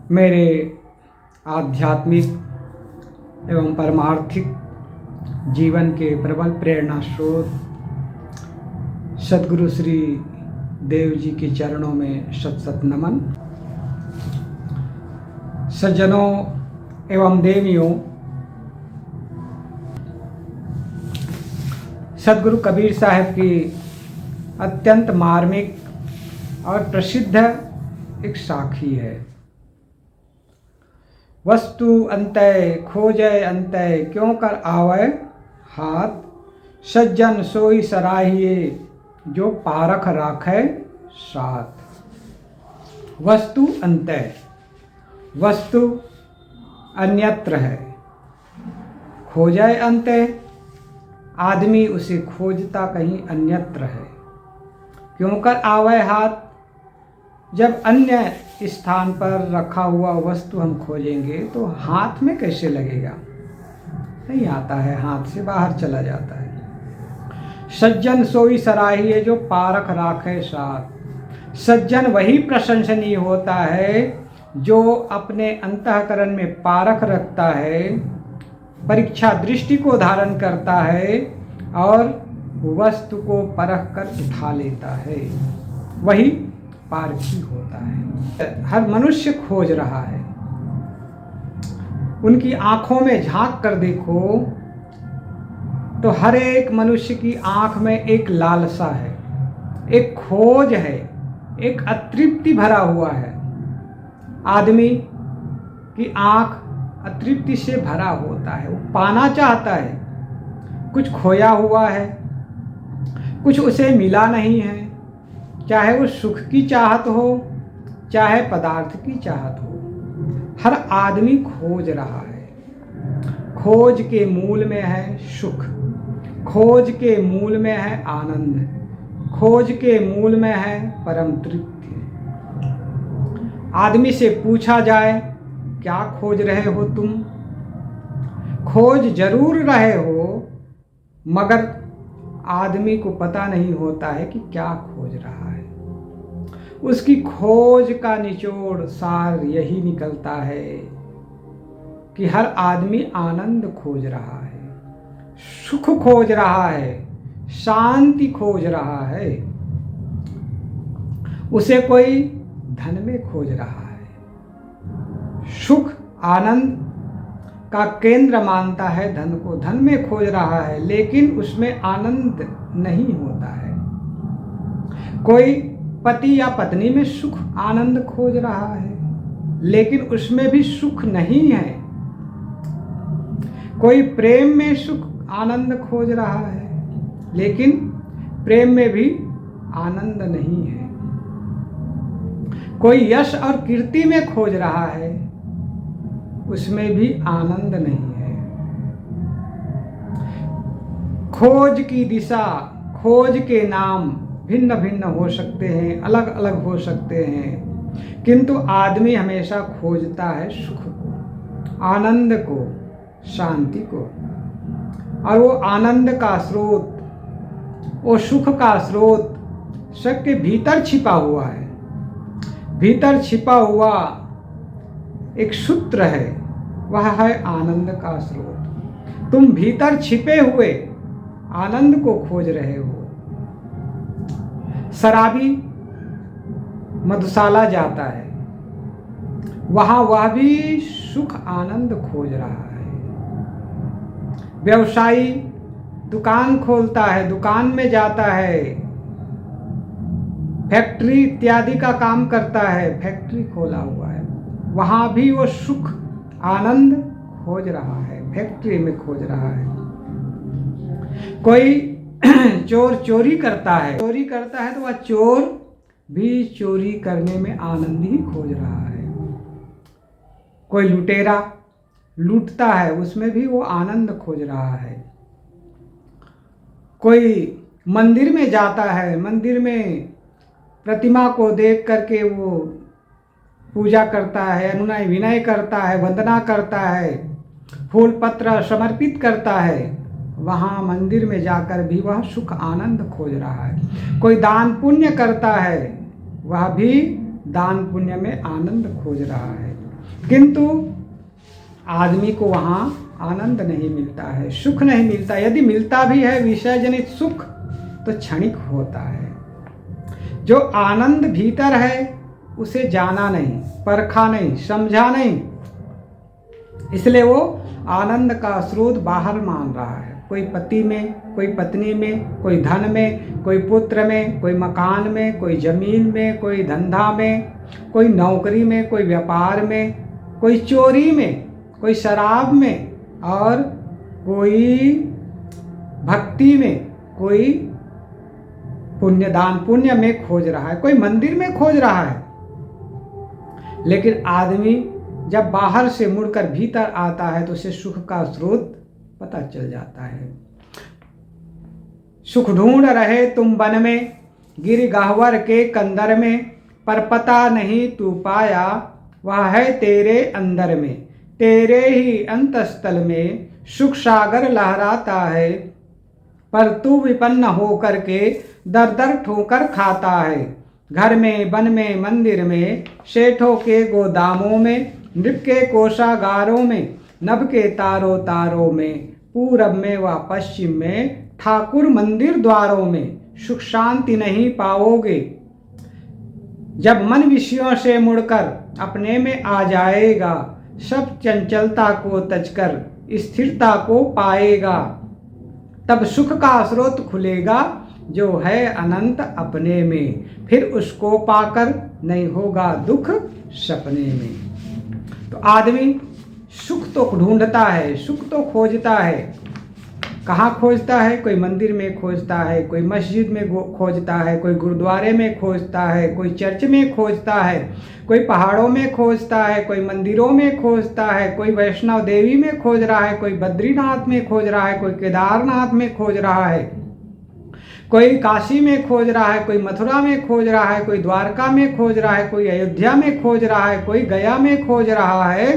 मेरे आध्यात्मिक एवं परमार्थिक जीवन के प्रबल प्रेरणा स्रोत सद्गुरु श्री देव जी के चरणों में शत शत नमन। सज्जनों एवं देवियों, सद्गुरु कबीर साहब की अत्यंत मार्मिक और प्रसिद्ध एक साखी है। वस्तु अंतय खोजै अंतय, क्यों कर आवै हाथ, सज्जन सोई सराहिए, जो पारख राखै साथ। वस्तु अंतय, वस्तु अन्यत्र है, खोजै अंतय, आदमी उसे खोजता कहीं अन्यत्र है। क्यों कर आवै हाथ, जब अन्य स्थान पर रखा हुआ वस्तु हम खोजेंगे तो हाथ में कैसे लगेगा, नहीं आता है, हाथ से बाहर चला जाता है। सज्जन सोई सराहिए, जो पारख राखे साथ। सज्जन वही प्रशंसनीय होता है जो अपने अंतःकरण में पारख रखता है, परीक्षा दृष्टि को धारण करता है और वस्तु को परख कर उठा लेता है, वही पारखी होता है। हर मनुष्य खोज रहा है। उनकी आंखों में झांक कर देखो तो हर एक मनुष्य की आंख में एक लालसा है, एक खोज है, एक अतृप्ति भरा हुआ है। आदमी की आंख अतृप्ति से भरा होता है, वो पाना चाहता है। कुछ खोया हुआ है, कुछ उसे मिला नहीं है, चाहे वो सुख की चाहत हो, चाहे पदार्थ की चाहत हो। हर आदमी खोज रहा है। खोज के मूल में है सुख, खोज के मूल में है आनंद, खोज के मूल में है परम तृप्ति। आदमी से पूछा जाए, क्या खोज रहे हो तुम? खोज जरूर रहे हो, मगर आदमी को पता नहीं होता है कि क्या खोज रहा है। उसकी खोज का निचोड़ सार यही निकलता है कि हर आदमी आनंद खोज रहा है, सुख खोज रहा है, शांति खोज रहा है। उसे कोई धन में खोज रहा है, सुख आनंद का केंद्र मानता है धन को, धन में खोज रहा है, लेकिन उसमें आनंद नहीं होता है। कोई पति या पत्नी में सुख आनंद खोज रहा है, लेकिन उसमें भी सुख नहीं है। कोई प्रेम में सुख आनंद खोज रहा है, लेकिन प्रेम में भी आनंद नहीं है। कोई यश और कीर्ति में खोज रहा है, उसमें भी आनंद नहीं है। खोज की दिशा, खोज के नाम भिन्न भिन्न हो सकते हैं, अलग अलग हो सकते हैं, किंतु आदमी हमेशा खोजता है सुख को, आनंद को, शांति को। और वो आनंद का स्रोत, वो सुख का स्रोत सबके भीतर छिपा हुआ है। भीतर छिपा हुआ एक सूत्र है, वह है आनंद का स्रोत। तुम भीतर छिपे हुए आनंद को खोज रहे हो। शराबी मधुशाला जाता है, वहां वह भी सुख आनंद खोज रहा है। व्यवसायी दुकान खोलता है, दुकान में जाता है, फैक्ट्री इत्यादि का काम करता है, फैक्ट्री खोला हुआ है, वहां भी वो सुख आनंद खोज रहा है, फैक्ट्री में खोज रहा है। कोई चोर चोरी करता है तो वह चोर भी चोरी करने में आनंद ही खोज रहा है। कोई लुटेरा लूटता है, उसमें भी वो आनंद खोज रहा है। कोई मंदिर में जाता है, मंदिर में प्रतिमा को देख करके वो पूजा करता है, अनुनय विनय करता है, वंदना करता है, फूल पत्र समर्पित करता है, वहाँ मंदिर में जाकर भी वह सुख आनंद खोज रहा है। कोई दान पुण्य करता है, वह भी दान पुण्य में आनंद खोज रहा है। किंतु आदमी को वहाँ आनंद नहीं मिलता है, सुख नहीं मिलता। यदि मिलता भी है विषय जनित सुख तो क्षणिक होता है। जो आनंद भीतर है उसे जाना नहीं, परखा नहीं, समझा नहीं, इसलिए वो आनंद का स्रोत बाहर मान रहा है। कोई पति में, कोई पत्नी में, कोई धन में, कोई पुत्र में, कोई मकान में, कोई जमीन में, कोई धंधा में, कोई नौकरी में, कोई व्यापार में, कोई चोरी में, कोई शराब में, और कोई भक्ति में, कोई पुण्यदान पुण्य में खोज रहा है, कोई मंदिर में खोज रहा है। लेकिन आदमी जब बाहर से मुड़कर भीतर आता है तो उसे सुख का स्रोत पता चल जाता है। सुख ढूंढ रहे तुम वन में, गिर गह्वर के कंदर में, पर पता नहीं तू पाया वह है तेरे अंदर में। तेरे ही अंतस्थल में सुख सागर लहराता है, पर तू विपन्न होकर के दर दर ठोकर खाता है। घर में, वन में, मंदिर में, सेठों के गोदामों में, नृप के कोषागारों में, नभ के तारों तारों में, पूरब में व पश्चिम में, ठाकुर मंदिर द्वारों में सुख शांति नहीं पाओगे। जब मन विषयों से मुड़कर अपने में आ जाएगा, सब चंचलता को तजकर स्थिरता को पाएगा। तब सुख का स्रोत खुलेगा जो है अनंत अपने में, फिर उसको पाकर नहीं होगा दुख सपने में। तो आदमी सुख तो ढूंढता है, सुख तो खोजता है। कहाँ खोजता है? कोई मंदिर में खोजता है, कोई मस्जिद में खोजता है, कोई गुरुद्वारे में खोजता है, कोई चर्च में खोजता है, कोई पहाड़ों में खोजता है, कोई मंदिरों में खोजता है, कोई वैष्णव देवी में खोज रहा है, कोई बद्रीनाथ में खोज रहा है, कोई केदारनाथ में खोज रहा है, कोई काशी में खोज रहा है, कोई मथुरा में खोज रहा है, कोई द्वारका में खोज रहा है, कोई अयोध्या में खोज रहा है, कोई गया में खोज रहा है,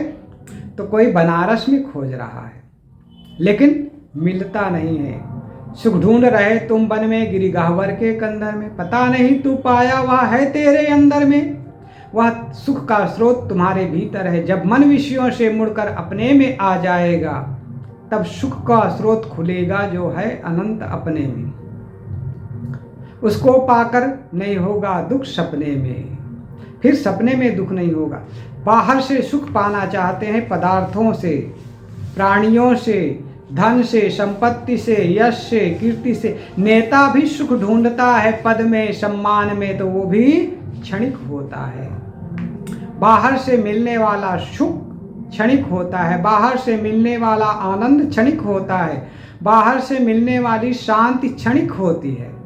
तो कोई बनारस में खोज रहा है, लेकिन मिलता नहीं है। सुख ढूंढ रहे तुम वन में, गिरी गह्वर के कंदर में, पता नहीं तू पाया वह है तेरे अंदर में। वह सुख का स्रोत तुम्हारे भीतर है। जब मन विषयों से मुड़कर अपने में आ जाएगा, तब सुख का स्रोत खुलेगा जो है अनंत अपने में। उसको पाकर नहीं होगा दुख सपने में, फिर सपने में दुख नहीं होगा। बाहर से सुख पाना चाहते हैं, पदार्थों से, प्राणियों से, धन से, संपत्ति से, यश से, कीर्ति से। नेता भी सुख ढूंढता है पद में, सम्मान में, तो वो भी क्षणिक होता है। बाहर से मिलने वाला सुख क्षणिक होता है, बाहर से मिलने वाला आनंद क्षणिक होता है, बाहर से मिलने वाली शांति क्षणिक होती है।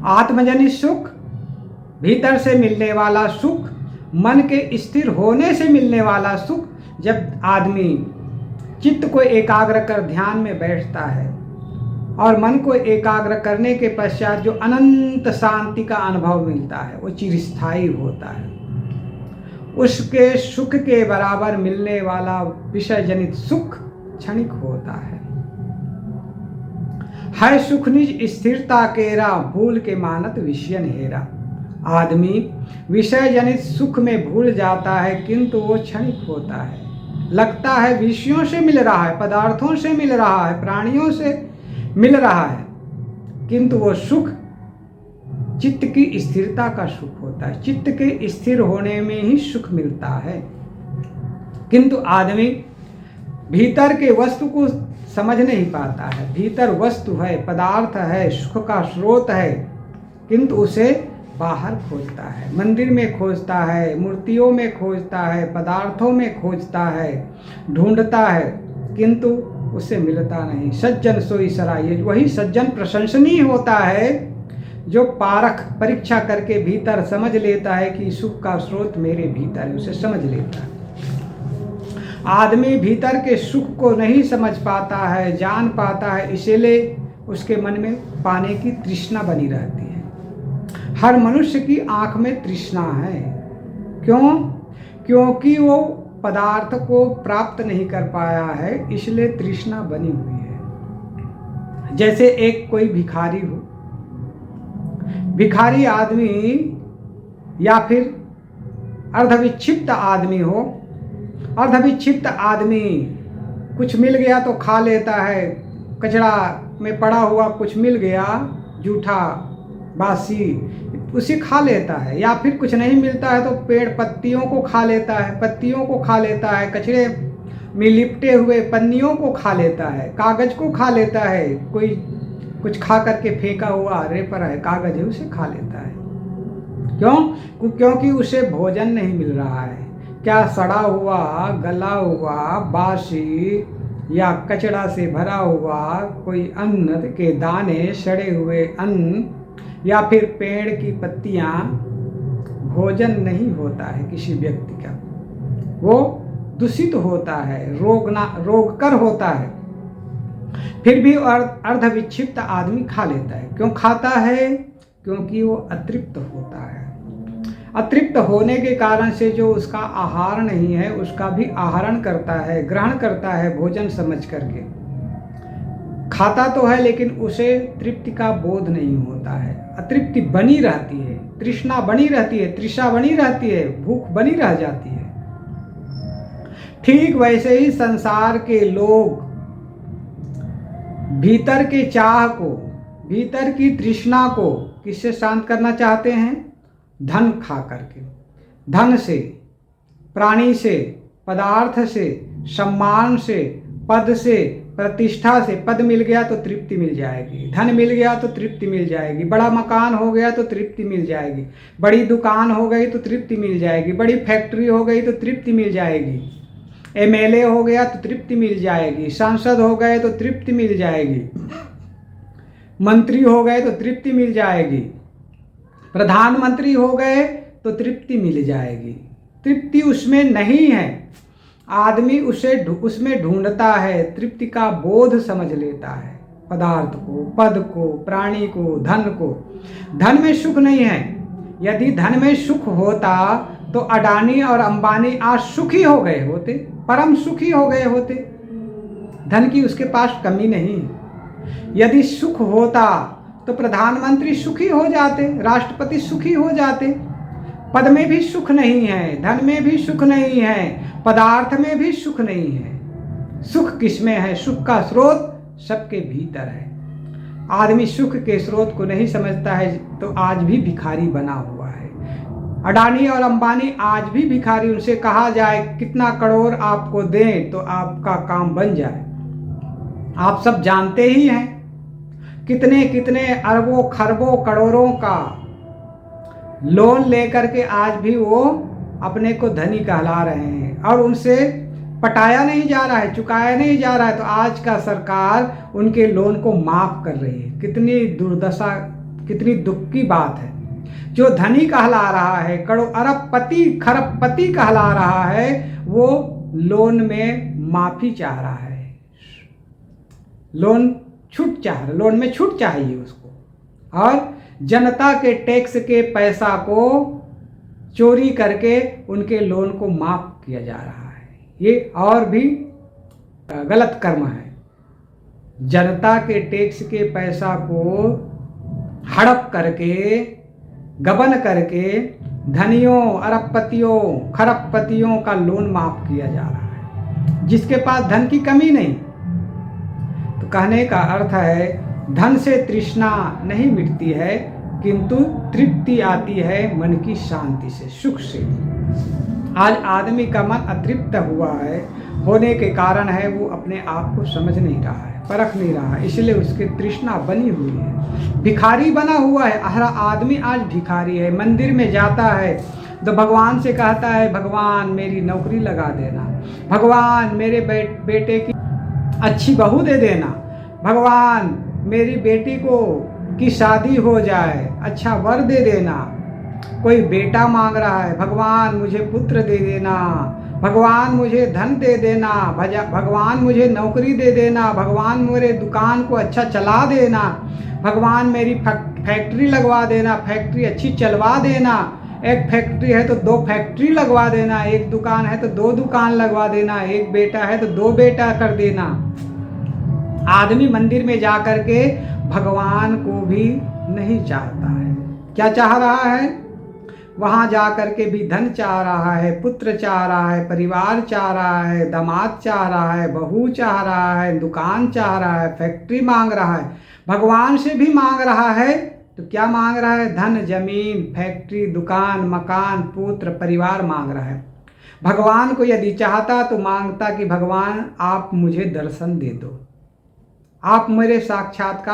आत्मजनित सुख, भीतर से मिलने वाला सुख, मन के स्थिर होने से मिलने वाला सुख। जब आदमी चित्त को एकाग्र कर ध्यान में बैठता है और मन को एकाग्र करने के पश्चात जो अनंत शांति का अनुभव मिलता है वो चिरस्थायी होता है। उसके सुख के बराबर मिलने वाला विषय जनित सुख क्षणिक होता है सुख निज स्थिरता केरा, भूल के मानत विषयन हेरा। आदमी विषय जनित सुख में भूल जाता है, किंतु वो क्षणिक होता है। लगता है विषयों से मिल रहा है, पदार्थों से मिल रहा है, प्राणियों से मिल रहा है, किंतु वो सुख चित्त की स्थिरता का सुख होता है। चित्त के स्थिर होने में ही सुख मिलता है। किंतु आदमी भीतर के वस्तु को समझ नहीं पाता है। भीतर वस्तु है, पदार्थ है, सुख का स्रोत है, किंतु उसे बाहर खोजता है, मंदिर में खोजता है, मूर्तियों में खोजता है, पदार्थों में खोजता है, ढूंढता है, किंतु उसे मिलता नहीं। सज्जन सोई सराय, वही सज्जन प्रशंसनीय होता है जो पारख परीक्षा करके भीतर समझ लेता है कि सुख का स्रोत मेरे भीतर है, उसे समझ लेता है। आदमी भीतर के सुख को नहीं समझ पाता है, जान पाता है, इसीलिए उसके मन में पाने की तृष्णा बनी रहती है। हर मनुष्य की आंख में तृष्णा है। क्यों? क्योंकि वो पदार्थ को प्राप्त नहीं कर पाया है, इसलिए तृष्णा बनी हुई है। जैसे एक कोई भिखारी हो, भिखारी आदमी या फिर अर्धविक्षिप्त आदमी हो, अर्धविक्षिप्त आदमी कुछ मिल गया तो खा लेता है, कचरा में पड़ा हुआ कुछ मिल गया जूठा बासी उसे खा लेता है, या फिर कुछ नहीं मिलता है तो पेड़ पत्तियों को खा लेता है, पत्तियों को खा लेता है, कचरे में लिपटे हुए पन्नियों को खा लेता है, कागज को खा लेता है, कोई कुछ खा करके फेंका हुआ रेपर है कागज है उसे खा लेता है। क्यों? क्योंकि उसे भोजन नहीं मिल रहा है। क्या सड़ा हुआ, गला हुआ, बासी या कचरा से भरा हुआ कोई अन्न के दाने, सड़े हुए अन्न या फिर पेड़ की पत्तियां भोजन नहीं होता है किसी व्यक्ति का, वो दूषित होता है, रोगकर होता है। फिर भी अर्धविक्षिप्त आदमी खा लेता है। क्यों खाता है? क्योंकि वो अतृप्त होता है। अतृप्त होने के कारण से जो उसका आहार नहीं है उसका भी आहरण करता है, ग्रहण करता है भोजन समझ करके। खाता तो है लेकिन उसे तृप्ति का बोध नहीं होता है, अतृप्ति बनी रहती है, तृष्णा बनी रहती है, तृषा बनी रहती है, भूख बनी रह जाती है। ठीक वैसे ही संसार के लोग भीतर के चाह को, भीतर की तृष्णा को किससे शांत करना चाहते हैं? धन खा करके, धन से, प्राणी से, पदार्थ से, सम्मान से, पद से, प्रतिष्ठा से। पद मिल गया तो तृप्ति मिल जाएगी, धन मिल गया तो तृप्ति मिल जाएगी, बड़ा मकान हो गया तो तृप्ति मिल जाएगी, बड़ी दुकान हो गई तो तृप्ति मिल जाएगी, बड़ी फैक्ट्री हो गई तो तृप्ति मिल जाएगी, एमएलए हो गया तो तृप्ति मिल जाएगी, सांसद हो गए तो तृप्ति मिल जाएगी, मंत्री हो गए तो तृप्ति मिल जाएगी, प्रधानमंत्री हो गए तो तृप्ति मिल जाएगी। तृप्ति उसमें नहीं है, आदमी उसमें ढूंढता है, तृप्ति का बोध समझ लेता है, पदार्थ को, पद को, प्राणी को, धन को। धन में सुख नहीं है। यदि धन में सुख होता तो अडानी और अंबानी आज सुखी हो गए होते, परम सुखी हो गए होते। धन की उसके पास कमी नहीं है। यदि सुख होता तो प्रधानमंत्री सुखी हो जाते, राष्ट्रपति सुखी हो जाते। पद में भी सुख नहीं है, धन में भी सुख नहीं है, पदार्थ में भी सुख नहीं है। सुख किसमें है? सुख का स्रोत सबके भीतर है। आदमी सुख के स्रोत को नहीं समझता है तो आज भी भिखारी बना हुआ है। अडानी और अंबानी आज भी भिखारी। उनसे कहा जाए कितना करोड़ आपको दें तो आपका काम बन जाए, आप सब जानते ही हैं। कितने कितने अरबों खरबों करोड़ों का लोन लेकर के आज भी वो अपने को धनी कहला रहे हैं और उनसे पटाया नहीं जा रहा है, चुकाया नहीं जा रहा है। तो आज का सरकार उनके लोन को माफ कर रही है। कितनी दुर्दशा, कितनी दुख की बात है। जो धनी कहला रहा है, करोड़ अरबपति खरबपति कहला रहा है, वो लोन में माफी चाह रहा है, लोन में छूट चाहिए उसको, और जनता के टैक्स के पैसा को चोरी करके उनके लोन को माफ किया जा रहा है। ये और भी गलत कर्म है। जनता के टैक्स के पैसा को हड़प करके, गबन करके धनियों, अरबपतियों, खरबपतियों का लोन माफ किया जा रहा है, जिसके पास धन की कमी नहीं। तो कहने का अर्थ है धन से तृष्णा नहीं मिटती है, किंतु तृप्ति आती है मन की शांति से, सुख से। आज आदमी का मन अतृप्त हुआ है, होने के कारण है वो अपने आप को समझ नहीं रहा है, परख नहीं रहा है, इसलिए उसकी तृष्णा बनी हुई है। भिखारी बना हुआ है। हर आदमी आज भिखारी है। मंदिर में जाता है तो भगवान से कहता है भगवान मेरी नौकरी लगा देना, भगवान मेरे बेटे की अच्छी बहू दे देना, भगवान मेरी बेटी को की शादी हो जाए, अच्छा वर दे देना। कोई बेटा मांग रहा है, भगवान मुझे पुत्र दे देना, भगवान मुझे धन दे देना, भगवान मुझे नौकरी दे देना, भगवान मेरे दुकान को अच्छा चला देना, भगवान मेरी फैक्ट्री लगवा देना, फैक्ट्री अच्छी चलवा देना। एक फैक्ट्री है तो 2 फैक्ट्री लगवा देना, एक दुकान है तो 2 दुकान लगवा देना, एक बेटा है तो 2 बेटा कर देना। आदमी मंदिर में जा कर के भगवान को भी नहीं चाहता है। क्या चाह रहा है? वहाँ जा कर के भी धन चाह रहा है, पुत्र चाह रहा है, परिवार चाह रहा है, दामाद चाह रहा है, बहू चाह रहा है, दुकान चाह रहा है, फैक्ट्री मांग रहा है, भगवान से भी मांग रहा है। तो क्या मांग रहा है? धन, जमीन, फैक्ट्री, दुकान, मकान, पुत्र, परिवार मांग रहा है। भगवान को यदि चाहता तो मांगता कि भगवान आप मुझे दर्शन दे दो, आप मेरे साक्षात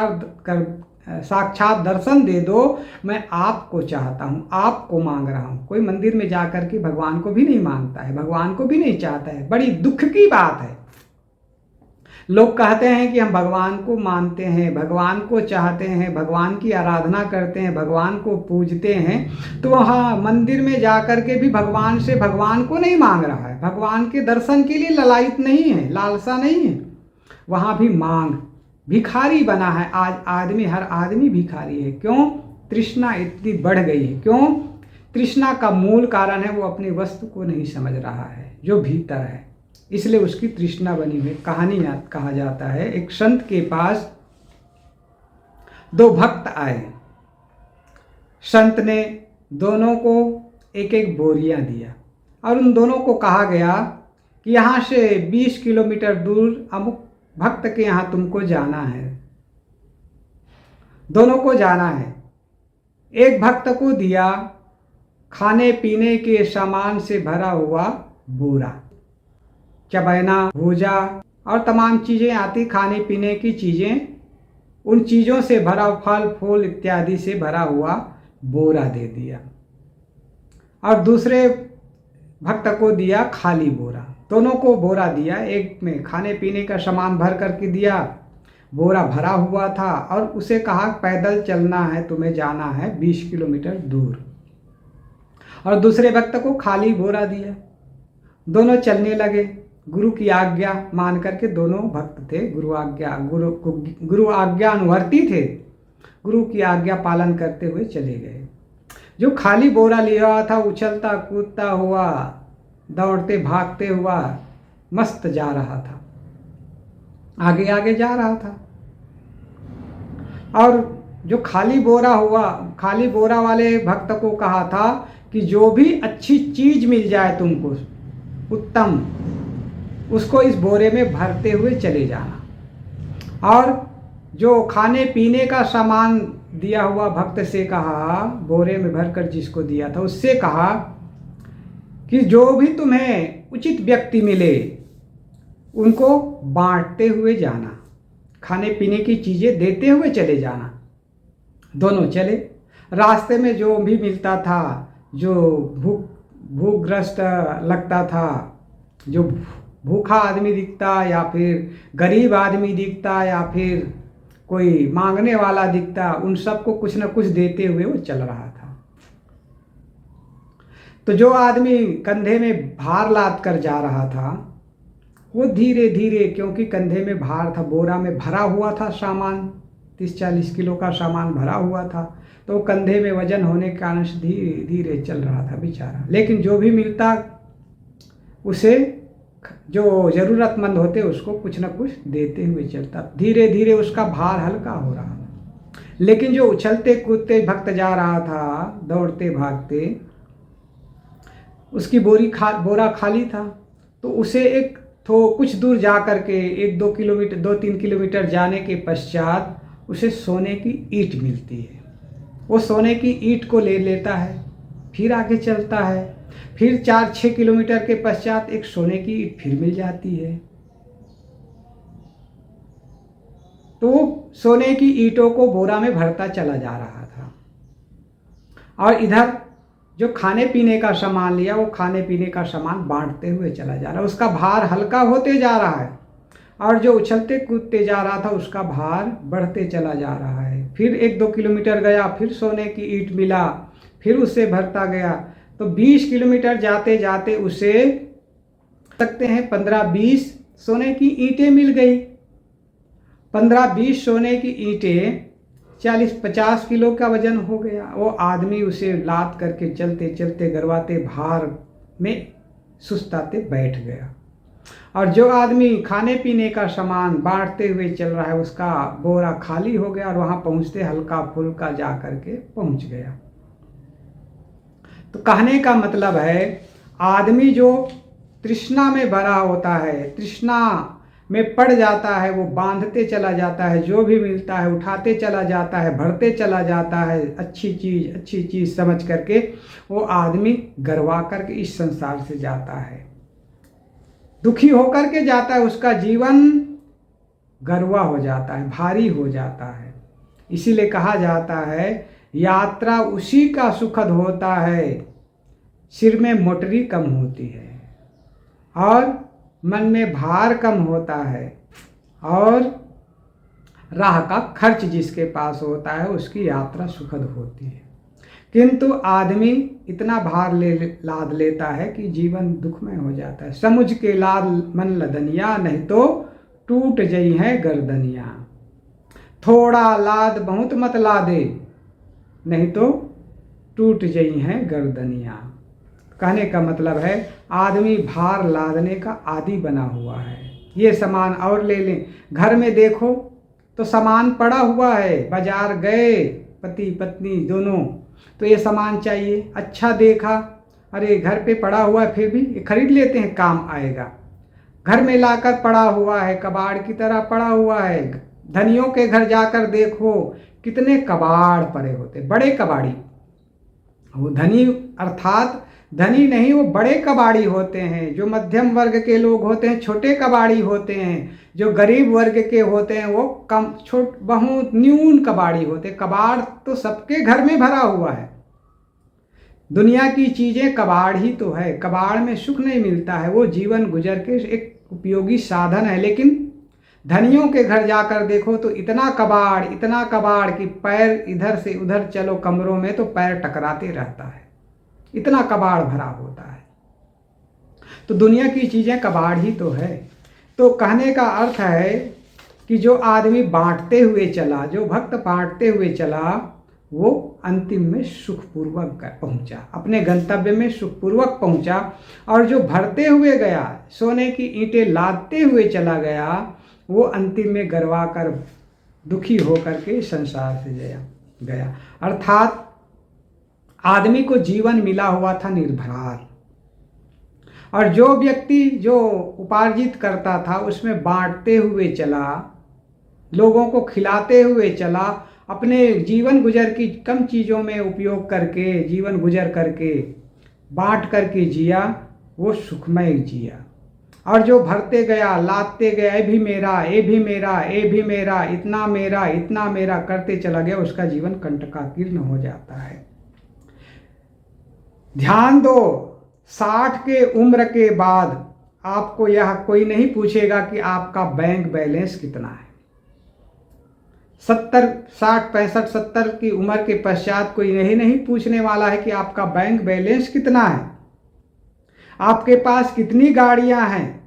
दर्शन दे दो, मैं आपको चाहता हूँ, आपको मांग रहा हूँ। कोई मंदिर में जाकर के भगवान को भी नहीं मांगता है, भगवान को भी नहीं चाहता है। बड़ी दुख की बात है। लोग कहते हैं कि हम भगवान को मानते हैं, भगवान को चाहते हैं, भगवान की आराधना करते हैं, भगवान को पूजते हैं, तो वहाँ मंदिर में जाकर के भी भगवान से भगवान को नहीं मांग रहा है, भगवान के दर्शन के लिए ललायत नहीं है, लालसा नहीं है। वहाँ भी मांग, भिखारी बना है आज आदमी, हर आदमी भिखारी है। क्यों? तृष्णा इतनी बढ़ गई है। क्यों? तृष्णा का मूल कारण है वो अपनी वस्तु को नहीं समझ रहा है जो भीतर है, इसलिए उसकी तृष्णा बनी हुई। कहानी कहा जाता है, एक संत के पास दो भक्त आए। संत ने दोनों को एक एक बोरियां दिया और उन दोनों को कहा गया कि यहाँ से 20 किलोमीटर दूर अमुक भक्त के यहाँ तुमको जाना है। दोनों को जाना है। एक भक्त को दिया खाने पीने के सामान से भरा हुआ बोरा, चबैना, भूजा और तमाम चीज़ें आती, खाने पीने की चीज़ें, उन चीज़ों से भरा, फल फूल इत्यादि से भरा हुआ बोरा दे दिया। और दूसरे भक्त को दिया खाली बोरा। दोनों को बोरा दिया, एक में खाने पीने का सामान भर करके दिया, बोरा भरा हुआ था, और उसे कहा पैदल चलना है, तुम्हें जाना है 20 किलोमीटर दूर। और दूसरे भक्त को खाली बोरा दिया। दोनों चलने लगे, गुरु की आज्ञा मान करके। दोनों भक्त थे, गुरु आज्ञा अनुवर्ती थे, गुरु की आज्ञा पालन करते हुए चले गए। जो खाली बोरा लिया हुआ था उछलता कूदता हुआ, दौड़ते भागते हुआ मस्त जा रहा था, आगे आगे जा रहा था। और जो खाली बोरा वाले भक्त को कहा था कि जो भी अच्छी चीज मिल जाए तुमको उत्तम, उसको इस बोरे में भरते हुए चले जाना। और जो खाने पीने का सामान दिया हुआ भक्त से कहा, बोरे में भरकर जिसको दिया था उससे कहा कि जो भी तुम्हें उचित व्यक्ति मिले उनको बांटते हुए जाना, खाने पीने की चीज़ें देते हुए चले जाना। दोनों चले। रास्ते में जो भी मिलता था, जो भूखग्रस्त लगता था, जो भूखा आदमी दिखता या फिर गरीब आदमी दिखता या फिर कोई मांगने वाला दिखता, उन सबको कुछ न कुछ देते हुए वो चल रहा था। तो जो आदमी कंधे में भार लाद कर जा रहा था वो धीरे धीरे, क्योंकि कंधे में भार था, बोरा में भरा हुआ था सामान, 30-40 किलो का सामान भरा हुआ था, तो कंधे में वजन होने के कारण से धीरे धीरे चल रहा था बेचारा। लेकिन जो भी मिलता उसे, जो ज़रूरतमंद होते उसको कुछ न कुछ देते हुए चलता। धीरे धीरे उसका भार हल्का हो रहा था। लेकिन जो उछलते कूदते भक्त जा रहा था, दौड़ते भागते, उसकी बोरा खाली था। तो उसे कुछ दूर जा कर के 2-3 किलोमीटर जाने के पश्चात उसे सोने की ईंट मिलती है। वो सोने की ईंट को ले लेता है, फिर आगे चलता है, फिर 4-6 किलोमीटर के पश्चात एक सोने की ईंट फिर मिल जाती है। तो वो सोने की ईंटों को बोरा में भरता चला जा रहा था। और इधर जो खाने पीने का सामान लिया, वो खाने पीने का सामान बांटते हुए चला जा रहा है। उसका भार हल्का होते जा रहा है, और जो उछलते कूदते जा रहा था उसका भार बढ़ते चला जा रहा है। फिर 1-2 किलोमीटर गया, फिर सोने की ईंट मिला, फिर उससे भरता गया। तो 20 किलोमीटर जाते जाते उसे सकते हैं 15-20 सोने की ईंटें मिल गई। 15-20 सोने की ईंटें 40-50 किलो का वजन हो गया। वो आदमी उसे लाद करके चलते चलते गरवाते भार में सुस्ताते बैठ गया। और जो आदमी खाने पीने का सामान बांटते हुए चल रहा है उसका बोरा खाली हो गया, और वहाँ पहुँचते हल्का फुल्का जा करके पहुँच गया। तो कहने का मतलब है आदमी जो तृष्णा में भरा होता है, तृष्णा में पड़ जाता है, वो बांधते चला जाता है, जो भी मिलता है उठाते चला जाता है, भरते चला जाता है, अच्छी चीज़ समझ करके वो आदमी गरवा करके इस संसार से जाता है, दुखी होकर के जाता है, उसका जीवन गरवा हो जाता है, भारी हो जाता है। इसीलिए कहा जाता है यात्रा उसी का सुखद होता है, सिर में मोटरी कम होती है और मन में भार कम होता है, और राह का खर्च जिसके पास होता है उसकी यात्रा सुखद होती है। किंतु आदमी इतना भार लाद लेता है कि जीवन दुखमय हो जाता है। समुझ के लाद मन लदनिया, नहीं तो टूट जई है गर्दनिया। थोड़ा लाद बहुत मत लादे, नहीं तो टूट जई है गर्दनिया। कहने का मतलब है आदमी भार लादने का आदी बना हुआ है। ये सामान और ले लें, घर में देखो तो सामान पड़ा हुआ है, बाजार गए पति पत्नी दोनों तो ये सामान चाहिए, अच्छा देखा अरे घर पे पड़ा हुआ है फिर भी खरीद लेते हैं, काम आएगा। घर में लाकर पड़ा हुआ है, कबाड़ की तरह पड़ा हुआ है। धनियों के घर जाकर देखो कितने कबाड़ पड़े होते, बड़े कबाड़ी। वो धनी अर्थात धनी नहीं, वो बड़े कबाड़ी होते हैं। जो मध्यम वर्ग के लोग होते हैं छोटे कबाड़ी होते हैं, जो गरीब वर्ग के होते हैं वो कम बहुत न्यून कबाड़ी होते। कबाड़ तो सबके घर में भरा हुआ है। दुनिया की चीज़ें कबाड़ ही तो है, कबाड़ में सुख नहीं मिलता है, वो जीवन गुजर के एक उपयोगी साधन है। लेकिन धनियों के घर जाकर देखो तो इतना कबाड़ कि पैर इधर से उधर चलो कमरों में तो पैर टकराते रहता है, इतना कबाड़ भरा होता है। तो दुनिया की चीज़ें कबाड़ ही तो है। तो कहने का अर्थ है कि जो आदमी बांटते हुए चला, जो भक्त बांटते हुए चला, वो अंतिम में सुखपूर्वक पहुंचा, अपने गंतव्य में सुखपूर्वक पहुंचा। और जो भरते हुए गया, सोने की ईंटें लादते हुए चला गया, वो अंतिम में गरवा कर दुखी होकर के संसार से गया। अर्थात आदमी को जीवन मिला हुआ था निर्भरार, और जो व्यक्ति जो उपार्जित करता था उसमें बांटते हुए चला, लोगों को खिलाते हुए चला, अपने जीवन गुजर की कम चीज़ों में उपयोग करके जीवन गुजर करके बांट करके जिया, वो सुखमय जिया। और जो भरते गया, लादते गया, ये भी मेरा, ये भी मेरा, ये भी मेरा, इतना मेरा, इतना मेरा करते चला गया, उसका जीवन कंटकाकीर्ण हो जाता है। ध्यान दो, 60 के उम्र के बाद आपको यह कोई नहीं पूछेगा कि आपका बैंक बैलेंस कितना है। 70, 60, 65, 70 की उम्र के पश्चात कोई नहीं पूछने वाला है कि आपका बैंक बैलेंस कितना है, आपके पास कितनी गाड़ियां हैं,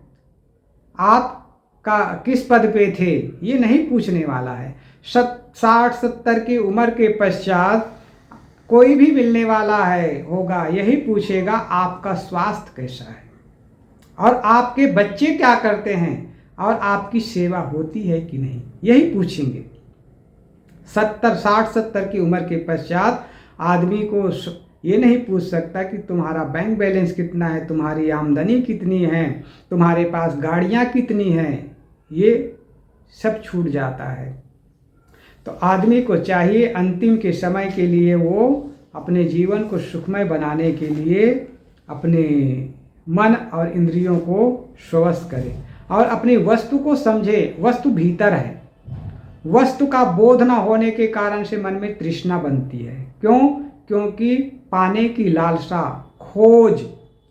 आपका किस पद पे थे, ये नहीं पूछने वाला है। 60, 70 की उम्र के पश्चात कोई भी मिलने वाला है होगा, यही पूछेगा आपका स्वास्थ्य कैसा है और आपके बच्चे क्या करते हैं और आपकी सेवा होती है कि नहीं, यही पूछेंगे। 60, 70 की उम्र के पश्चात आदमी को ये नहीं पूछ सकता कि तुम्हारा बैंक बैलेंस कितना है, तुम्हारी आमदनी कितनी है, तुम्हारे पास गाड़ियाँ कितनी हैं, ये सब छूट जाता है। तो आदमी को चाहिए अंतिम के समय के लिए वो अपने जीवन को सुखमय बनाने के लिए अपने मन और इंद्रियों को स्वस्थ करे और अपनी वस्तु को समझे। वस्तु भीतर है, वस्तु का बोध न होने के कारण से मन में तृष्णा बनती है। क्यों? क्योंकि पाने की लालसा, खोज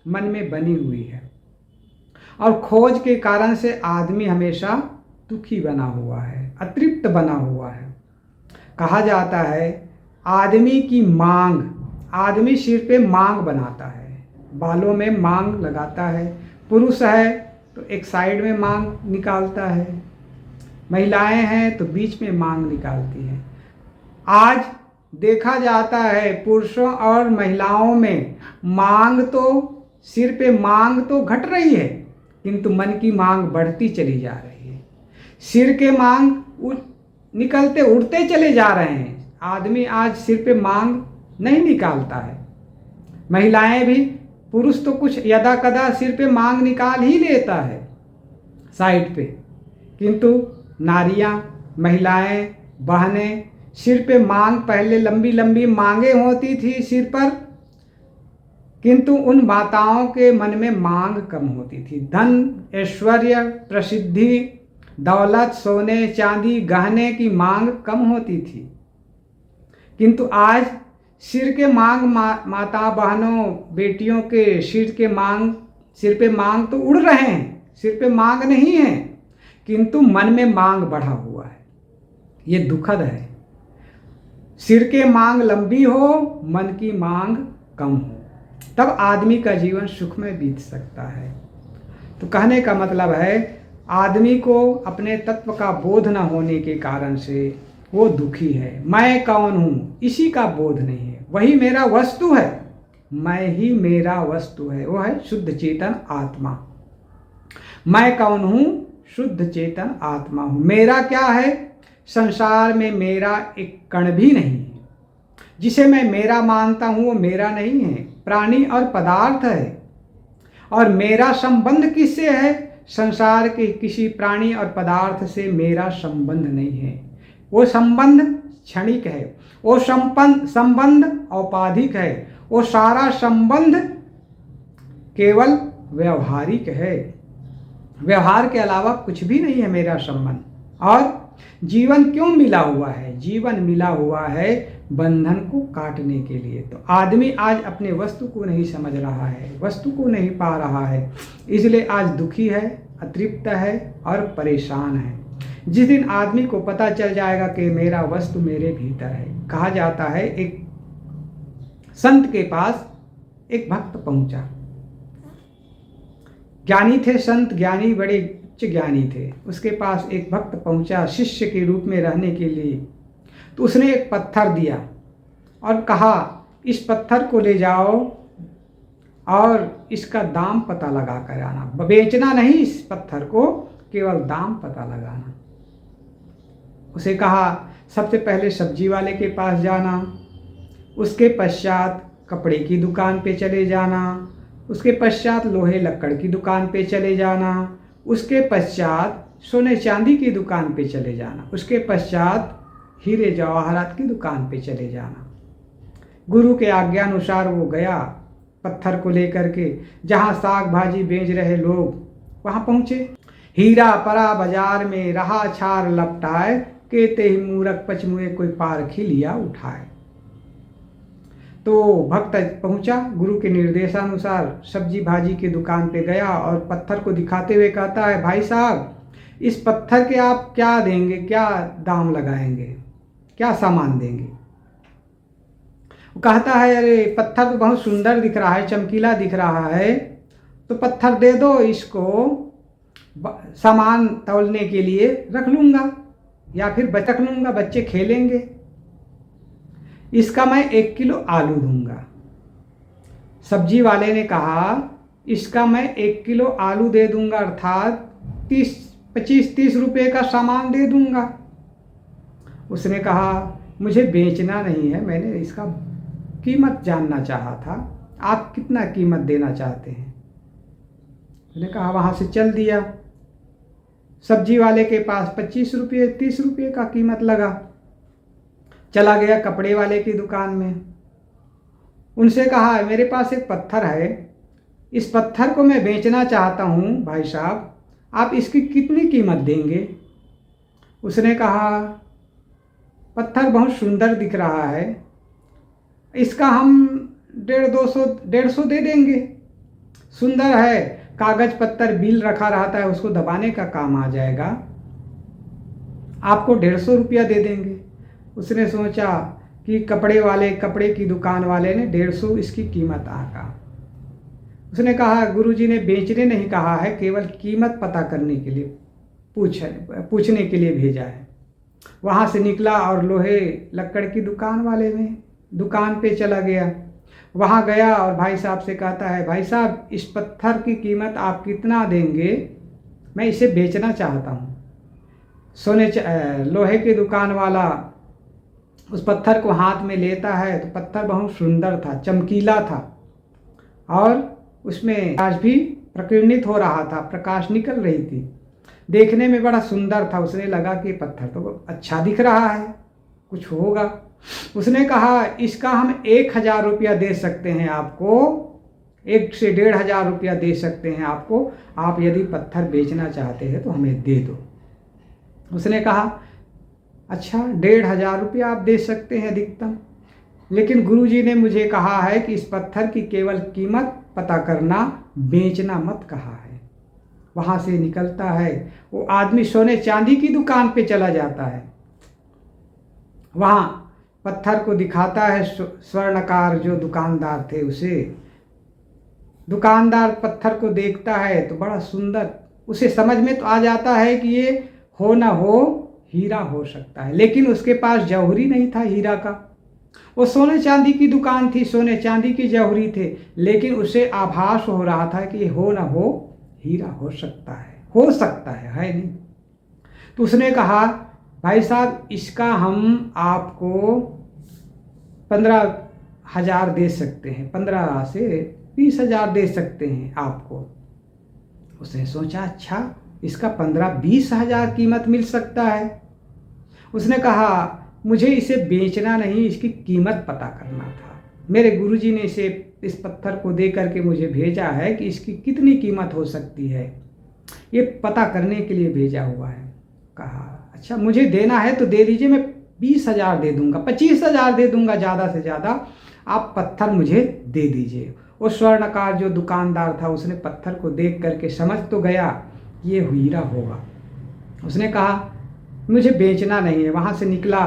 मन में बनी हुई है, और खोज के कारण से आदमी हमेशा दुखी बना हुआ है, अतृप्त बना हुआ है। कहा जाता है आदमी की मांग, आदमी सिर पे मांग बनाता है, बालों में मांग लगाता है। पुरुष है तो एक साइड में मांग निकालता है, महिलाएं हैं तो बीच में मांग निकालती हैं। आज देखा जाता है पुरुषों और महिलाओं में मांग तो, सिर पे मांग तो घट रही है, किंतु मन की मांग बढ़ती चली जा रही है। सिर के मांग निकलते उड़ते चले जा रहे हैं। आदमी आज सिर पे मांग नहीं निकालता है, महिलाएं भी, पुरुष तो कुछ यदा कदा सिर पे मांग निकाल ही लेता है साइड पे, किंतु नारियां, महिलाएं, बहनें सिर पे मांग, पहले लंबी लंबी मांगे होती थी सिर पर, किंतु उन माताओं के मन में मांग कम होती थी। धन, ऐश्वर्य, प्रसिद्धि, दौलत, सोने चांदी, गहने की मांग कम होती थी, किंतु आज सिर के मांग, माता बहनों बेटियों के सिर पे मांग तो उड़ रहे हैं, सिर पे मांग नहीं है, किंतु मन में मांग बढ़ा हुआ है। ये दुखद है। सिर के मांग लंबी हो, मन की मांग कम हो, तब आदमी का जीवन सुख में बीत सकता है। तो कहने का मतलब है, आदमी को अपने तत्व का बोध न होने के कारण से वो दुखी है। मैं कौन हूँ इसी का बोध नहीं है, वही मेरा वस्तु है, मैं ही मेरा वस्तु है, वो है शुद्ध चेतन आत्मा। मैं कौन हूँ? शुद्ध चेतन आत्मा हूँ। मेरा क्या है? संसार में मेरा एक कण भी नहीं है। जिसे मैं मेरा मानता हूँ वो मेरा नहीं है, प्राणी और पदार्थ है। और मेरा संबंध किससे है? संसार के किसी प्राणी और पदार्थ से मेरा संबंध नहीं है। वो संबंध क्षणिक है, वो संबंध औपाधिक है, वो सारा संबंध केवल व्यवहारिक है। व्यवहार के अलावा कुछ भी नहीं है मेरा संबंध। और जीवन क्यों मिला हुआ है? जीवन मिला हुआ है बंधन को काटने के लिए। तो आदमी आज अपने वस्तु को नहीं समझ रहा है, वस्तु को नहीं पा रहा है, इसलिए आज दुखी है, अतृप्त है और परेशान है। जिस दिन आदमी को पता चल जाएगा कि मेरा वस्तु मेरे भीतर है। कहा जाता है, एक संत के पास एक भक्त पहुंचा। ज्ञानी थे संत, ज्ञानी, बड़े उच्च ज्ञानी थे। उसके पास एक भक्त पहुंचा शिष्य के रूप में रहने के लिए। तो उसने एक पत्थर दिया और कहा, इस पत्थर को ले जाओ और इसका दाम पता लगा कर आना। बेचना नहीं इस पत्थर को, केवल दाम पता लगाना। उसे कहा, सबसे पहले सब्जी वाले के पास जाना, उसके पश्चात कपड़े की दुकान पे चले जाना, उसके पश्चात लोहे लक्कड़ की दुकान पे चले जाना, उसके पश्चात सोने चांदी की दुकान पे चले जाना, उसके पश्चात हीरे जवाहरात की दुकान पे चले जाना। गुरु के आज्ञानुसार वो गया, पत्थर को लेकर के जहाँ साग भाजी बेच रहे लोग वहाँ पहुँचे। हीरा परा बाजार में रहा छार लपटाए, केते ही मूरख पचमुए कोई पारखी लिया उठाए। तो भक्त पहुंचा, गुरु के निर्देशानुसार सब्जी भाजी की दुकान पे गया और पत्थर को दिखाते हुए कहता है, भाई साहब इस पत्थर के आप क्या देंगे, क्या दाम लगाएंगे, क्या सामान देंगे? वो कहता है, अरे पत्थर तो बहुत सुंदर दिख रहा है, चमकीला दिख रहा है, तो पत्थर दे दो, इसको सामान तौलने के लिए रख लूँगा या फिर रख लूँगा, बच्चे खेलेंगे। इसका मैं 1 किलो आलू दूंगा। सब्जी वाले ने कहा, इसका मैं 1 किलो आलू दे दूंगा, अर्थात 25-30 रुपये का सामान दे दूंगा। उसने कहा, मुझे बेचना नहीं है, मैंने इसका कीमत जानना चाहा था, आप कितना कीमत देना चाहते हैं? उसने कहा, वहाँ से चल दिया। सब्जी वाले के पास 25 रुपये 30 रुपये का कीमत लगा। चला गया कपड़े वाले की दुकान में, उनसे कहा, मेरे पास एक पत्थर है, इस पत्थर को मैं बेचना चाहता हूँ भाई साहब, आप इसकी कितनी कीमत देंगे? उसने कहा, पत्थर बहुत सुंदर दिख रहा है, इसका हम 150 दे देंगे। सुंदर है, कागज पत्तर बिल रखा रहता है, उसको दबाने का काम आ जाएगा, आपको 150 रुपया दे देंगे। उसने सोचा कि कपड़े की दुकान वाले ने 150 इसकी कीमत आका। उसने कहा, गुरुजी ने बेचने नहीं कहा है, केवल कीमत पता करने के लिए पूछने के लिए भेजा है। वहाँ से निकला और लोहे लक्कड़ की दुकान पे चला गया। वहाँ गया और भाई साहब से कहता है, भाई साहब इस पत्थर की कीमत आप कितना देंगे, मैं इसे बेचना चाहता हूँ। लोहे की दुकान वाला उस पत्थर को हाथ में लेता है तो पत्थर बहुत सुंदर था, चमकीला था, और उसमें प्रकाश भी प्रकीर्णित हो रहा था, प्रकाश निकल रही थी, देखने में बड़ा सुंदर था। उसने लगा कि पत्थर तो अच्छा दिख रहा है, कुछ होगा। उसने कहा इसका हम 1,000 रुपया दे सकते हैं आपको, 1 से 1,500 रुपया दे सकते हैं आपको, आप यदि पत्थर बेचना चाहते हैं तो हमें दे दो। उसने कहा अच्छा 1,500 रुपया आप दे सकते हैं अधिकतम, लेकिन गुरुजी ने मुझे कहा है कि इस पत्थर की केवल कीमत पता करना, बेचना मत कहा है। वहाँ से निकलता है वो आदमी, सोने चांदी की दुकान पे चला जाता है, वहाँ पत्थर को दिखाता है स्वर्णकार जो दुकानदार थे उसे। दुकानदार पत्थर को देखता है तो बड़ा सुंदर, उसे समझ में तो आ जाता है कि ये हो ना हो हीरा हो सकता है, लेकिन उसके पास जौहरी नहीं था हीरा का। वो सोने चांदी की दुकान थी, सोने चांदी की जौहरी थे, लेकिन उसे आभास हो रहा था कि हो ना हो हीरा हो सकता है नहीं। तो उसने कहा भाई साहब इसका हम आपको 15,000 दे सकते हैं, 15 से 20,000 दे सकते हैं आपको। उसने सोचा अच्छा इसका 15-20,000 कीमत मिल सकता है। उसने कहा मुझे इसे बेचना नहीं, इसकी कीमत पता करना था। मेरे गुरुजी ने इस पत्थर को दे करके मुझे भेजा है कि इसकी कितनी कीमत हो सकती है, ये पता करने के लिए भेजा हुआ है। कहा अच्छा मुझे देना है तो दे दीजिए, मैं 20,000 दे दूंगा, 25,000 दे दूंगा, ज़्यादा से ज़्यादा आप पत्थर मुझे दे दीजिए। वो स्वर्णकार जो दुकानदार था उसने पत्थर को देख करके समझ तो गया ये हीरा होगा। उसने कहा मुझे बेचना नहीं है। वहाँ से निकला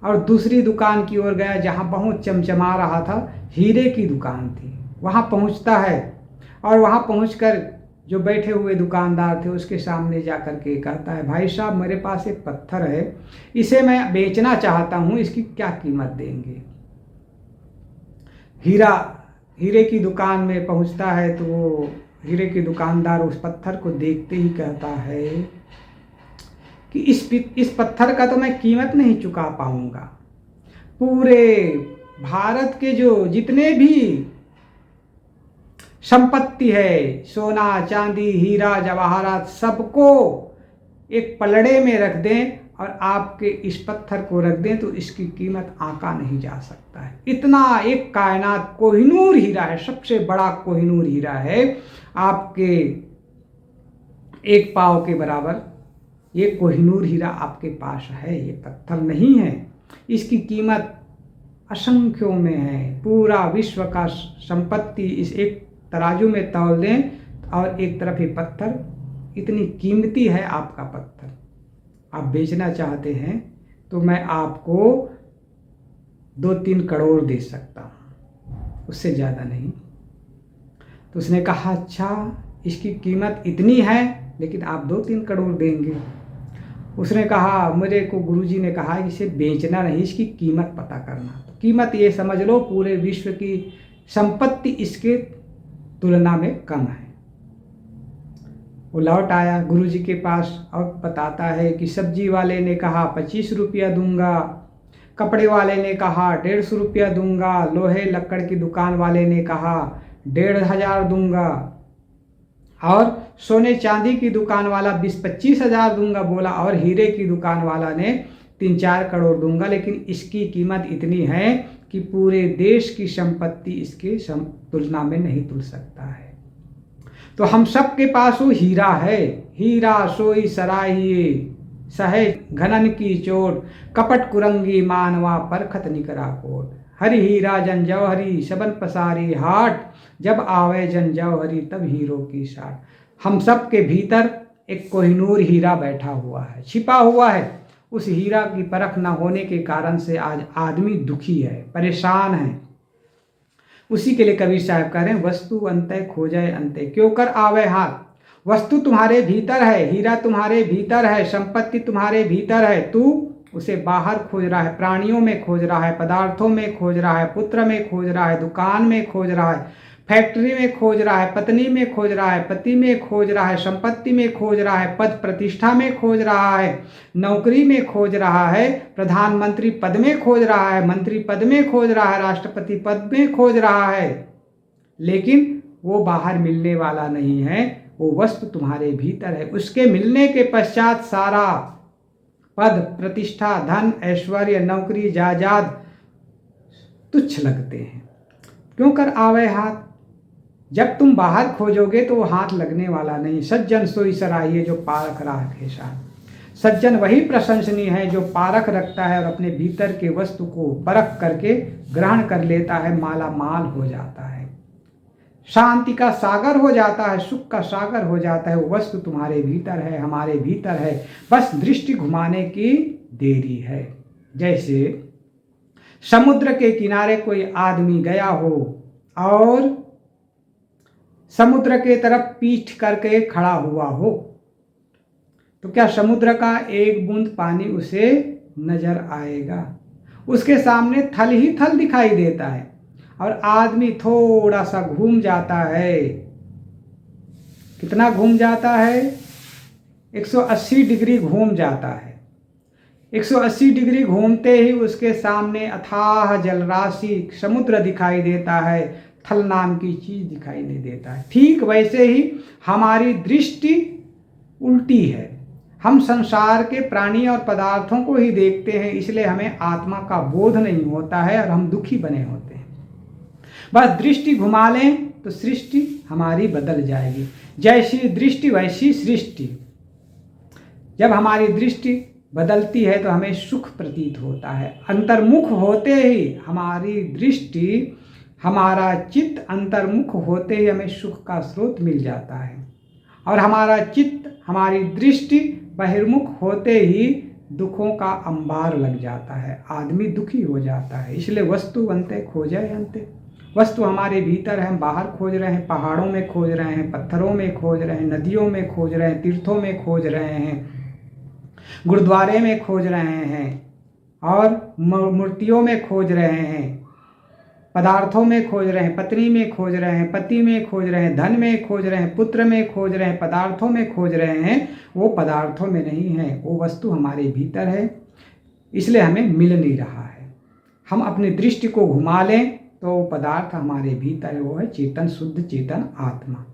और दूसरी दुकान की ओर गया जहाँ बहुत चमचमा रहा था, हीरे की दुकान थी। वहाँ पहुँचता है और वहाँ पहुँचकर जो बैठे हुए दुकानदार थे उसके सामने जा कर के कहता है भाई साहब मेरे पास एक पत्थर है, इसे मैं बेचना चाहता हूँ, इसकी क्या कीमत देंगे। हीरे की दुकान में पहुँचता है तो वो हीरे की दुकानदार उस पत्थर को देखते ही कहता है कि इस पत्थर का तो मैं कीमत नहीं चुका पाऊंगा। पूरे भारत के जो जितने भी संपत्ति है, सोना चांदी हीरा जवाहरात, सबको एक पलड़े में रख दें और आपके इस पत्थर को रख दें तो इसकी कीमत आंका नहीं जा सकता है। इतना एक कायनात कोहिनूर हीरा है, सबसे बड़ा कोहिनूर हीरा है, आपके एक पाव के बराबर ये कोहिनूर हीरा आपके पास है। ये पत्थर नहीं है, इसकी कीमत असंख्यों में है। पूरा विश्व का संपत्ति इस एक तराजू में तौल दें और एक तरफ ही पत्थर, इतनी कीमती है आपका पत्थर। आप बेचना चाहते हैं तो मैं आपको 2-3 करोड़ दे सकता हूँ, उससे ज़्यादा नहीं। तो उसने कहा अच्छा इसकी कीमत इतनी है लेकिन आप 2-3 करोड़ देंगे। उसने कहा मेरे को गुरुजी ने कहा इसे बेचना नहीं, इसकी कीमत पता करना। तो कीमत ये समझ लो पूरे विश्व की संपत्ति इसके तुलना में कम है। वो लौट आया गुरुजी के पास और बताता है कि सब्जी वाले ने कहा 25 रुपया दूंगा, कपड़े वाले ने कहा 150 रुपया दूंगा, लोहे लक्कड़ की दुकान वाले ने कहा 1,500 दूंगा, और सोने चांदी की दुकान वाला 20-25 हज़ार दूंगा बोला, और हीरे की दुकान वाला ने 3-4 करोड़ दूंगा। लेकिन इसकी कीमत इतनी है कि पूरे देश की संपत्ति इसके तुलना में नहीं तुल सकता है। तो हम सब के पास वो हीरा है, हीरा सोई सराहिए सहे घनन की चोट, कपट कुरंगी मानवा परखत निकरा कोट। हरि हीरा जन जौहरी सबन पसारी हाट, जब आवे जन जौहरी तब हीरो की साठ। हम सब के भीतर एक कोहिनूर हीरा बैठा हुआ है, छिपा हुआ है। उस हीरा की परख न होने के कारण से आज आदमी दुखी है, परेशान है। उसी के लिए कबीर साहब कह रहे हैं वस्तु अंतय खोजय अंतय क्यों कर आवे हाथ। वस्तु तुम्हारे भीतर है, हीरा तुम्हारे भीतर है, संपत्ति तुम्हारे भीतर है, तू उसे बाहर खोज रहा है, प्राणियों में खोज रहा है, पदार्थों में खोज रहा है, पुत्र में खोज रहा है, दुकान में खोज रहा है, फैक्ट्री में खोज रहा है, पत्नी में खोज रहा है, पति में खोज रहा है, संपत्ति में खोज रहा है, पद प्रतिष्ठा में खोज रहा है, नौकरी में खोज रहा है, प्रधानमंत्री पद में खोज रहा है, मंत्री पद में खोज रहा है, राष्ट्रपति पद में खोज रहा है। लेकिन वो बाहर मिलने वाला नहीं है, वो वस्तु तुम्हारे भीतर है। उसके मिलने के पश्चात सारा पद, प्रतिष्ठा, धन, ऐश्वर्य, नौकरी, जायदाद तुच्छ लगते हैं। क्यों कर आवे हाथ? जब तुम बाहर खोजोगे तो वो हाथ लगने वाला नहीं। सज्जन सोई सराहिए जो पारख राखे साथ। सज्जन वही प्रशंसनीय है जो पारख रखता है और अपने भीतर के वस्तु को परख करके ग्रहण कर लेता है, माला माल हो जाता है, शांति का सागर हो जाता है, सुख का सागर हो जाता है। वो वस्तु तुम्हारे भीतर है, हमारे भीतर है, बस दृष्टि घुमाने की देरी है। जैसे समुद्र के किनारे कोई आदमी गया हो और समुद्र के तरफ पीठ करके खड़ा हुआ हो, तो क्या समुद्र का एक बूंद पानी उसे नजर आएगा? उसके सामने थल ही थल दिखाई देता है। और आदमी थोड़ा सा घूम जाता है। कितना घूम जाता है? 180 डिग्री घूम जाता है। 180 डिग्री घूमते ही उसके सामने अथाह जलराशि समुद्र दिखाई देता है, थल नाम की चीज दिखाई नहीं देता है। ठीक वैसे ही हमारी दृष्टि उल्टी है। हम संसार के प्राणी और पदार्थों को ही देखते हैं, इसलिए हमें आत्मा का बोध नहीं होता है और हम दुखी बने होते हैं। बस दृष्टि घुमा लें तो सृष्टि हमारी बदल जाएगी। जैसी दृष्टि वैसी सृष्टि। जब हमारी दृष्टि बदलती है तो हमें सुख प्रतीत होता है। अंतर्मुख होते ही हमारी दृष्टि, हमारा चित्त अंतर्मुख होते ही हमें सुख का स्रोत मिल जाता है। और हमारा चित्त, हमारी दृष्टि बहिर्मुख होते ही दुखों का अंबार लग जाता है, आदमी दुखी हो जाता है। इसलिए वस्तु अंते खोजे अंते। वस्तु हमारे भीतर है, हम बाहर खोज रहे हैं, पहाड़ों में खोज रहे हैं, पत्थरों में खोज रहे हैं, नदियों में खोज रहे हैं, तीर्थों में खोज रहे हैं, गुरुद्वारे में खोज रहे हैं और मूर्तियों में खोज रहे हैं, पदार्थों में खोज रहे हैं, पत्नी में खोज रहे हैं, पति में खोज रहे हैं, धन में खोज रहे हैं, पुत्र में खोज रहे हैं, पदार्थों में खोज रहे हैं। वो पदार्थों में नहीं है, वो वस्तु हमारे भीतर है, इसलिए हमें मिल नहीं रहा है। हम अपनी दृष्टि को घुमा लें तो वो पदार्थ हमारे भीतर है, वो है चेतन, शुद्ध चेतन आत्मा।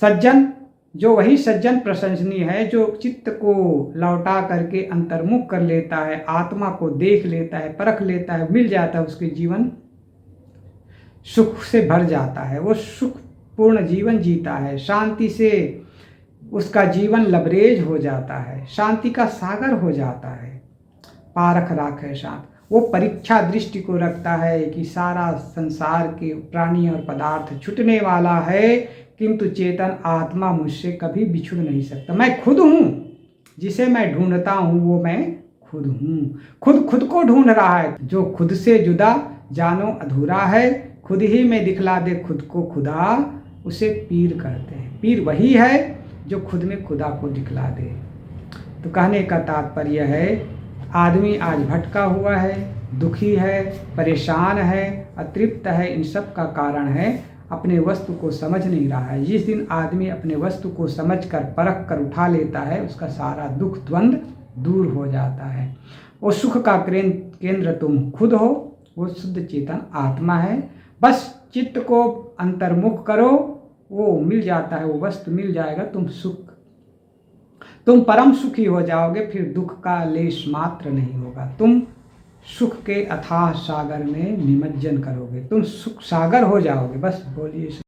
सज्जन, जो वही सज्जन प्रशंसनीय है जो चित्त को लौटा करके अंतर्मुख कर लेता है, आत्मा को देख लेता है, परख लेता है, मिल जाता है, उसके जीवन सुख से भर जाता है, वो सुखपूर्ण जीवन जीता है, शांति से उसका जीवन लबरेज हो जाता है, शांति का सागर हो जाता है। पारख राखे साथ। वो परीक्षा दृष्टि को रखता है कि सारा संसार के प्राणी और पदार्थ छूटने वाला है, किंतु चेतन आत्मा मुझसे कभी बिछुड़ नहीं सकता। मैं खुद हूँ, जिसे मैं ढूंढता हूँ वो मैं खुद हूँ। खुद खुद को ढूंढ रहा है। जो खुद से जुदा जानो अधूरा है, खुद ही में दिखला दे खुद को खुदा, उसे पीर कहते हैं। पीर वही है जो खुद में खुदा को दिखला दे। तो कहने का तात्पर्य है, आदमी आज भटका हुआ है, दुखी है, परेशान है, अतृप्त है। इन सब का कारण है अपने वस्तु को समझ नहीं रहा है। जिस दिन आदमी अपने वस्तु को समझकर परख कर उठा लेता है, उसका सारा दुख द्वंद्व दूर हो जाता है। वो सुख का केंद्र तुम खुद हो, वो शुद्ध चेतन आत्मा है। बस चित्त को अंतर्मुख करो, वो मिल जाता है, वो वस्तु मिल जाएगा, तुम परम सुखी हो जाओगे। फिर दुख का लेश मात्र नहीं होगा। तुम सुख के अथाह सागर में निमज्जन करोगे, तुम सुख सागर हो जाओगे। बस बोलिए।